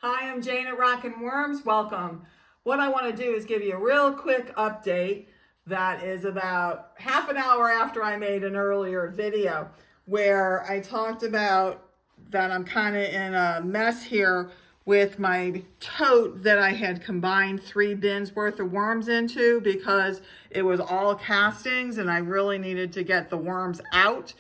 Hi, I'm Jayne at Rockin' Worms. Welcome. What I want to do is give you a real quick update that is about half an hour after I made an earlier video where I talked about that I'm kind of in a mess here with my tote that I had combined 3 bins worth of worms into because it was all castings and I really needed to get the worms out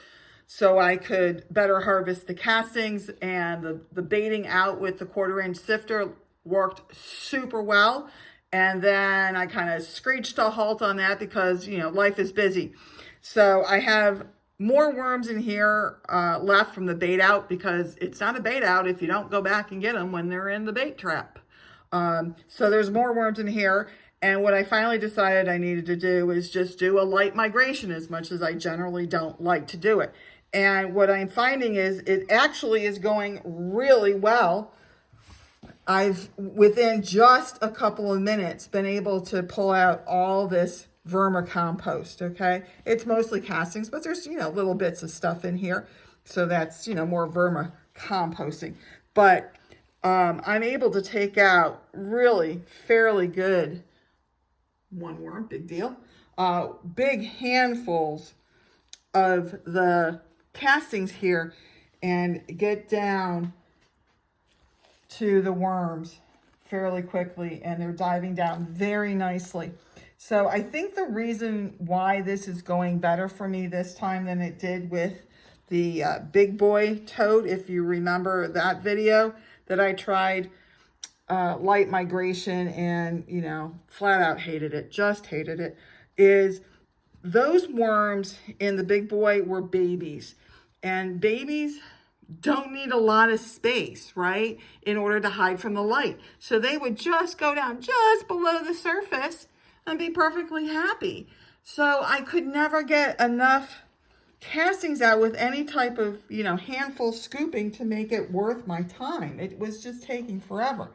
so I could better harvest the castings, and the baiting out with the 1/4-inch sifter worked super well. And then I kind of screeched a halt on that because, life is busy. So I have more worms in here left from the bait out because it's not a bait out if you don't go back and get them when they're in the bait trap. So there's more worms in here. And what I finally decided I needed to do is just do a light migration, as much as I generally don't like to do it. And what I'm finding is it actually is going really well. I've, within just a couple of minutes, been able to pull out all this vermicompost, okay? It's mostly castings, but there's, little bits of stuff in here. So that's, more vermicomposting. But I'm able to take out really fairly good, one worm, big deal, big handfuls of the castings here and get down to the worms fairly quickly, and they're diving down very nicely. So I think the reason why this is going better for me this time than it did with the big boy tote, if you remember that video that I tried light migration and, flat out hated it, just hated it, is those worms in the big boy were babies. And babies don't need a lot of space, right, in order to hide from the light. So they would just go down just below the surface and be perfectly happy. So I could never get enough castings out with any type of, handful scooping to make it worth my time. It was just taking forever.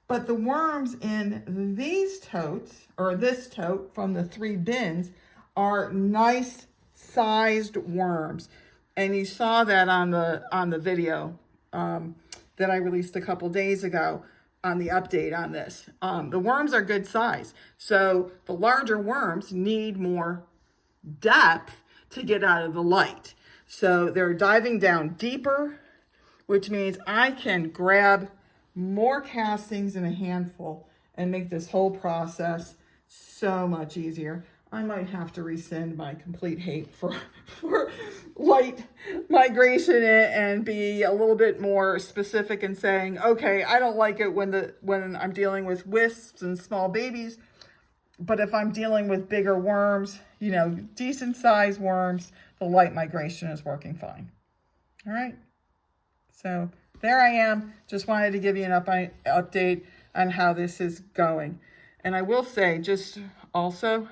But the worms in these totes, or this tote from the 3 bins, are nice sized worms. And you saw that on the video that I released a couple days ago on the update on this. The worms are good size. So the larger worms need more depth to get out of the light. So they're diving down deeper, which means I can grab more castings in a handful and make this whole process so much easier. I might have to rescind my complete hate for light migration and be a little bit more specific in saying, okay, I don't like it when I'm dealing with wisps and small babies, but if I'm dealing with bigger worms, decent sized worms, the light migration is working fine. All right. So there I am. Just wanted to give you an update on how this is going. And I will say, just also,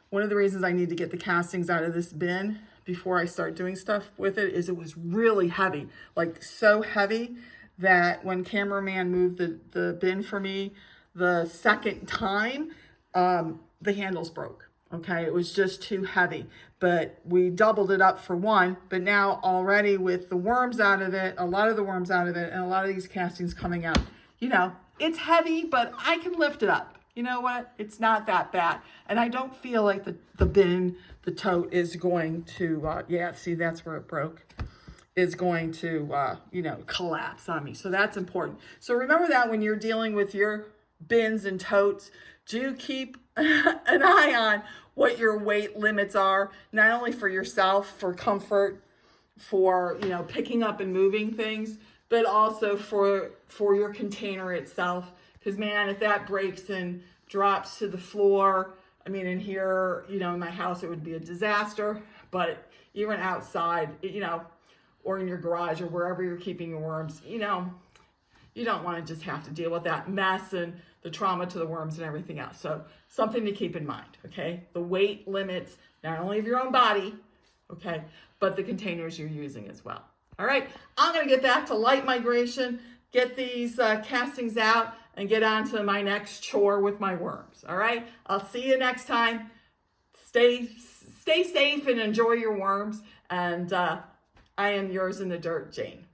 one of the reasons I need to get the castings out of this bin before I start doing stuff with it is it was really heavy, like so heavy that when cameraman moved the bin for me the second time, the handles broke. Okay, it was just too heavy, but we doubled it up for one. But now already with the worms out of it, a lot of the worms out of it, and a lot of these castings coming out, it's heavy, but I can lift it up. You know what? It's not that bad. And I don't feel like the bin, the tote is going to, see, that's where it broke, is going to, collapse on me. So that's important. So remember that when you're dealing with your bins and totes, do keep an eye on what your weight limits are, not only for yourself, for comfort, for, picking up and moving things, but also for your container itself. Because, man, if that breaks and drops to the floor, in here, in my house, it would be a disaster. But even outside, or in your garage or wherever you're keeping your worms, you don't want to just have to deal with that mess and the trauma to the worms and everything else. So something to keep in mind, okay? The weight limits, not only of your own body, okay, but the containers you're using as well. All right, I'm going to get back to light migration, get these castings out, and get on to my next chore with my worms. All right, I'll see you next time. Stay safe and enjoy your worms. And I am yours in the dirt, Jayne.